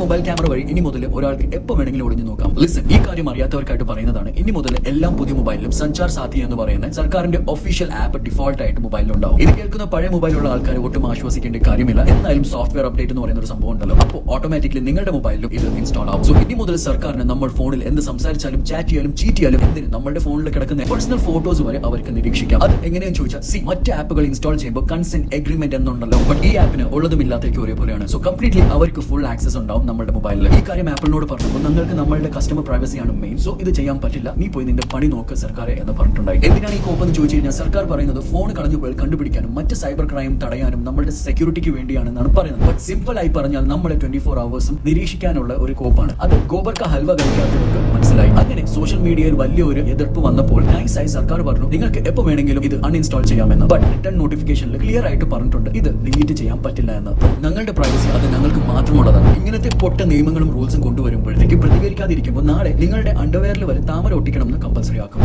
Mobile camera വഴി ഇനി മുതൽ ഒരാൾക്ക് എപ്പോൾ വേണമെങ്കിലും ഒളിഞ്ഞു നോക്കാം. ലിസൺ, ഈ കാര്യം അറിയാത്തവർക്കായിട്ട് പറയുന്നതാണ്. ഇനി മുതൽ എല്ലാ പുതിയ മൊബൈലിലും സഞ്ചാർ സാഥി എന്ന് പറയുന്ന സർക്കാരിന്റെ ഒഫീഷ്യൽ ആപ്പ് ഡിഫോൾട്ട് ആയിട്ട് മൊബൈലിൽ ഉണ്ടാവും. ഇത് കേൾക്കുന്ന പഴയ മൊബൈലുള്ള ആൾക്കാർ ഒട്ടും ആശ്വസിക്കേണ്ട കാര്യമില്ല. എന്നാലും സോഫ്റ്റ്വെയർ അപ്ഡേറ്റ് എന്ന് പറയുന്ന ഒരു സംഭവം ഉണ്ടല്ലോ, അപ്പോൾ ഓട്ടോമാറ്റിക്കലി നിങ്ങളുടെ മൊബൈലിലും ഇത് ഇൻസ്റ്റാൾ ആവും. സോ ഇനി മുതൽ സർക്കാരിന് നമ്മൾ ഫോണിൽ എന്ത് സംസാരിച്ചാലും ചാറ്റ് ചെയ്യാനും ചീറ്റ് ചെയ്യാനും എന്തിന് നമ്മുടെ ഫോണിൽ കിടക്കുന്ന പേഴ്സണൽ ഫോട്ടോസ് വരെ അവർക്ക് നിരീക്ഷിക്കാം. അത് എങ്ങനെയെന്ന് ചോദിച്ചാൽ മറ്റ് ആപ്പുകൾ ഇൻസ്റ്റാൾ ചെയ്യുമ്പോൾ കൺസെന്റ് എഗ്രിമെന്റ് എന്നുണ്ടല്ലോ, ബട്ട് ഈ ആപ്പിന് ഉള്ളതും ഇല്ലാത്തേക്ക് ഒരേപോലെയാണ്. സോ കംപ്ലീറ്റ്ലി അവർക്ക് ഫുൾ ആക്സസ് ഉണ്ടാവും നമ്മുടെ മൊബൈലിൽ. ഈ കാര്യം ആപ്പിളിനോട് പറഞ്ഞപ്പോൾ നിങ്ങൾക്ക് നമ്മളുടെ കസ്റ്റമർ പ്രൈവസിയാണ് മെയിൻ, സോ ഇത് ചെയ്യാൻ പറ്റില്ല, നീ പോയി നിന്റെ പണി നോക്ക് സർക്കാരെ എന്ന് പറഞ്ഞിട്ടുണ്ടായി. എന്തിനാണ് ഈ കോപ്പ് എന്ന് ചോദിച്ചു കഴിഞ്ഞാൽ സർക്കാർ പറയുന്നത് ഫോൺ കളഞ്ഞു പോയാൽ കണ്ടുപിടിക്കാനും മറ്റ് സൈബർ ക്രൈം തടയാനും നമ്മുടെ സെക്യൂരിറ്റിക്ക് വേണ്ടിയാണെന്നാണ് പറയുന്നത്. ബട്ട് സിമ്പിൾ ആയി പറഞ്ഞാൽ നമ്മളെ 24 hours നിരീക്ഷിക്കാനുള്ള ഒരു കോപ്പാണ്. അത് ഗോബർക്ക ഹൽവ കഴിക്കാത്തവർക്ക് മനസ്സിലായി. അങ്ങനെ സോഷ്യൽ മീഡിയയിൽ വലിയൊരു എതിർപ്പ് വന്നപ്പോൾ നൈസായി സർക്കാർ പറഞ്ഞു നിങ്ങൾക്ക് എപ്പോൾ വേണമെങ്കിലും ഇത് അൺഇൻസ്റ്റാൾ ചെയ്യാമെന്ന്. ബട്ട് റിട്ടേൺ നോട്ടിഫിക്കേഷനിൽ ക്ലിയർ ആയിട്ട് പറഞ്ഞിട്ടുണ്ട് ഇത് ഡിലീറ്റ് ചെയ്യാൻ പറ്റില്ല എന്ന്. ഞങ്ങളുടെ പ്രൈവസി അത് ഞങ്ങൾക്ക് മാത്രമുള്ളതാണ്. ഇങ്ങനത്തെ പൊട്ട നിയമങ്ങളും റൂൾസും കൊണ്ടുവരുമ്പോഴത്തേക്ക് പ്രതികരിക്കാതിരിക്കുമ്പോൾ നാളെ നിങ്ങളുടെ അണ്ടർവെയറിൽ വരെ താമര ഒട്ടിക്കണം എന്ന് കമ്പൽസറി ആക്കും.